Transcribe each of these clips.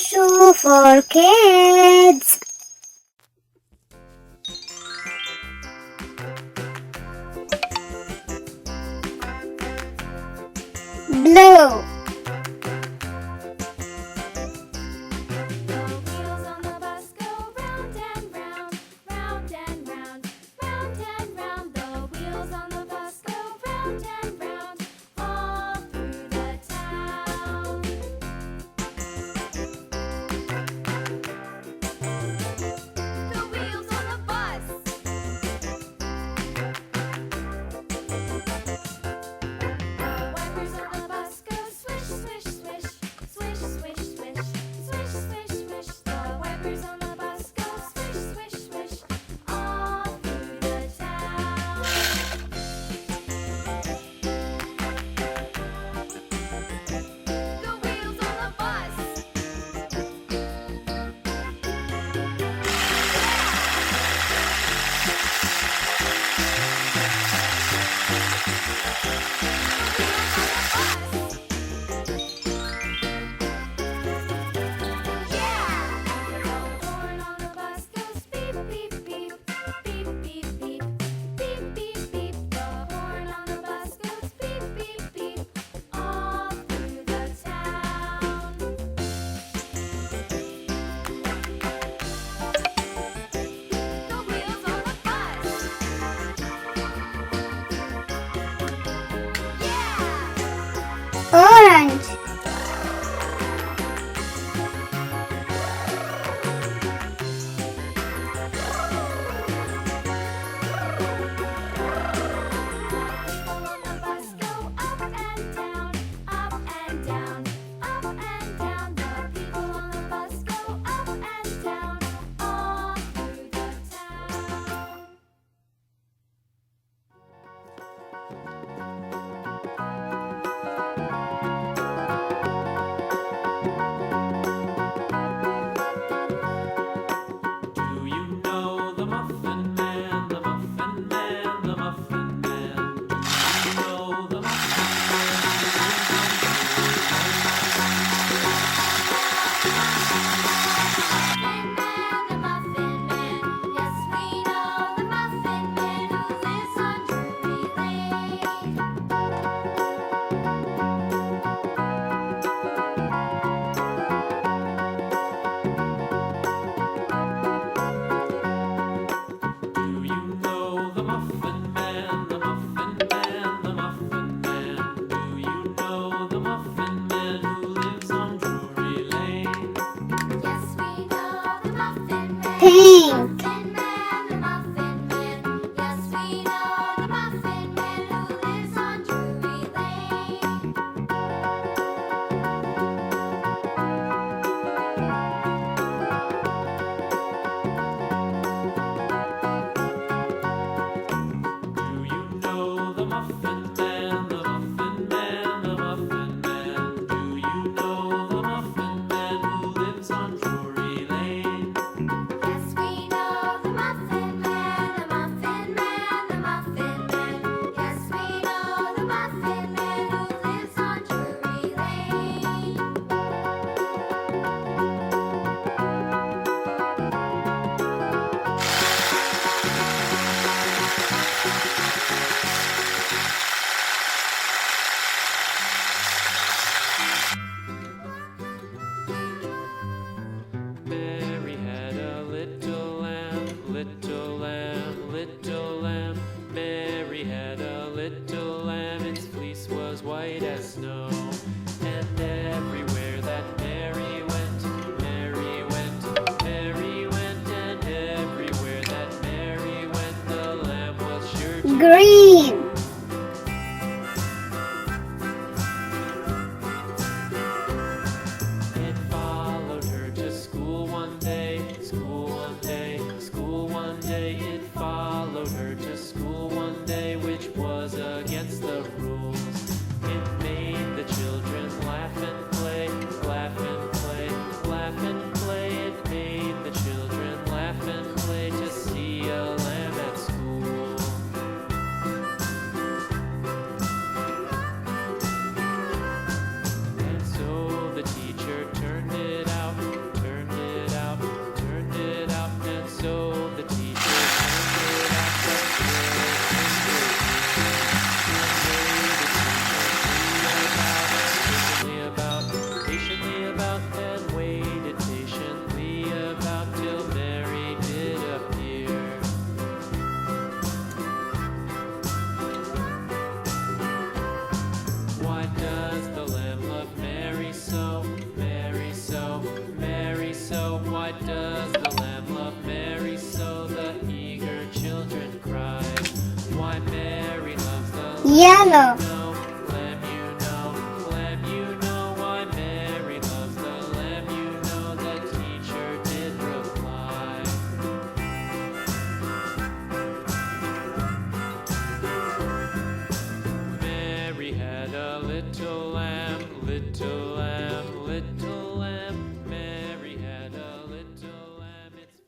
shoe for kids. Blue. Orange. Pink. Green. It followed her to school one day, school one day, school one day. It followed her to school one day, which was against the rules. It made the children laugh and play, laugh and play, laugh and play. It made the children laugh and play to see a lamb at school. Yellow. Lamb, you know why Mary loves the lamb. You know the teacher did reply. Mary had a little lamb, little lamb, little lamb. Mary had a little lamb. It's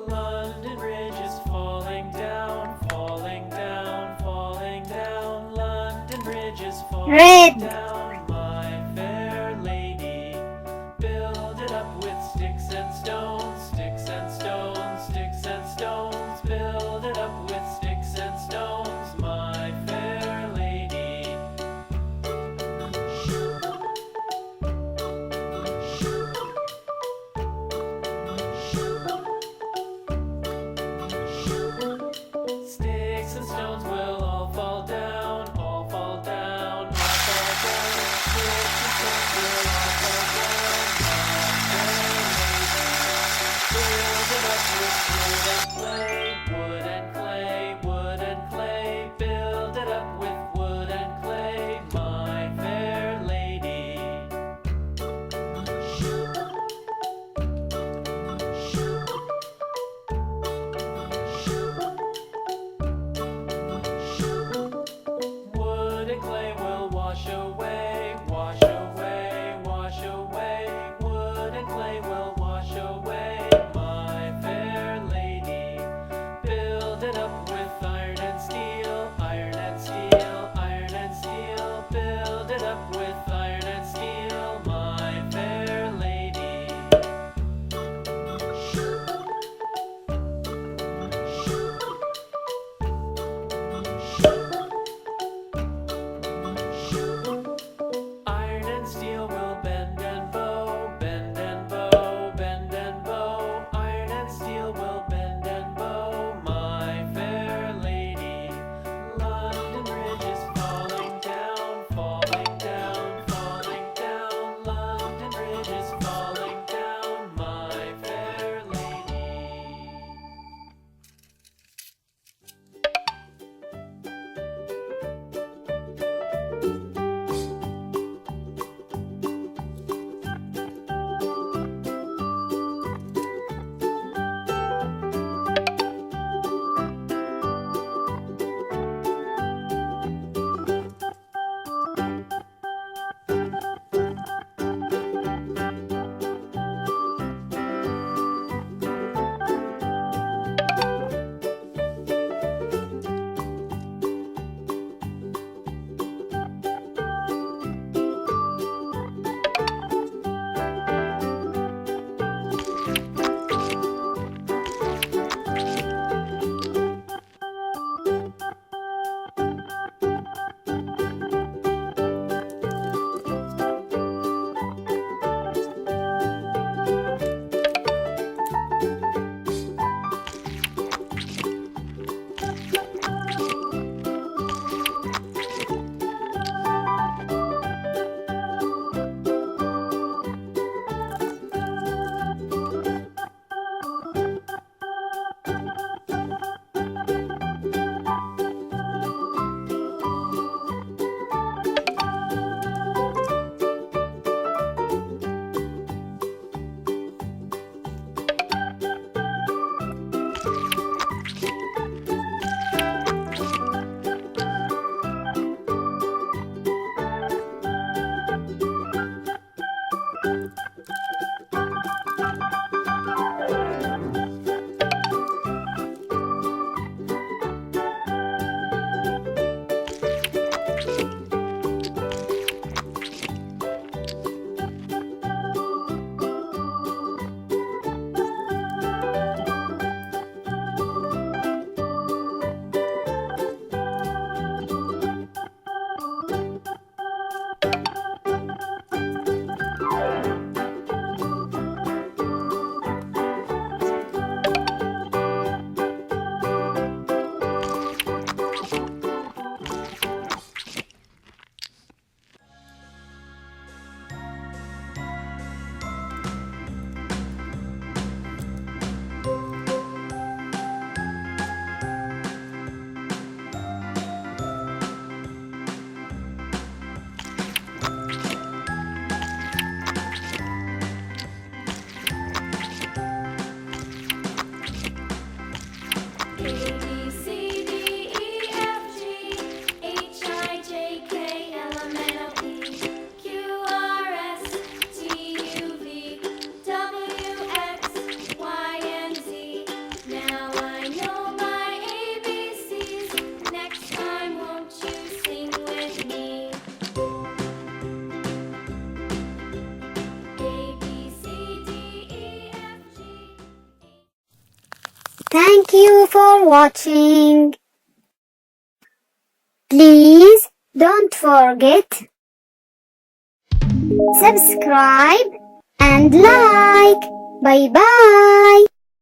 London Bridge is falling down, falling down, falling down. London Bridge is falling Red. down, my fair lady. Build it up with sticks and stones, sticks and stones, sticks and stones. Build it up with sticks and stones, my fair lady. Sticks and stones will all fall down, all fall down, all fall B, C, D, E, F, G, H, I, J, K, L, M, N, O, P, Q, R, S, T, U, V, W, X, Y, and Z. Now I know my ABCs. Next time, won't you sing with me? A, B, C, D, E, F, G. Thank you for watching. Please don't forget subscribe and like. Bye bye.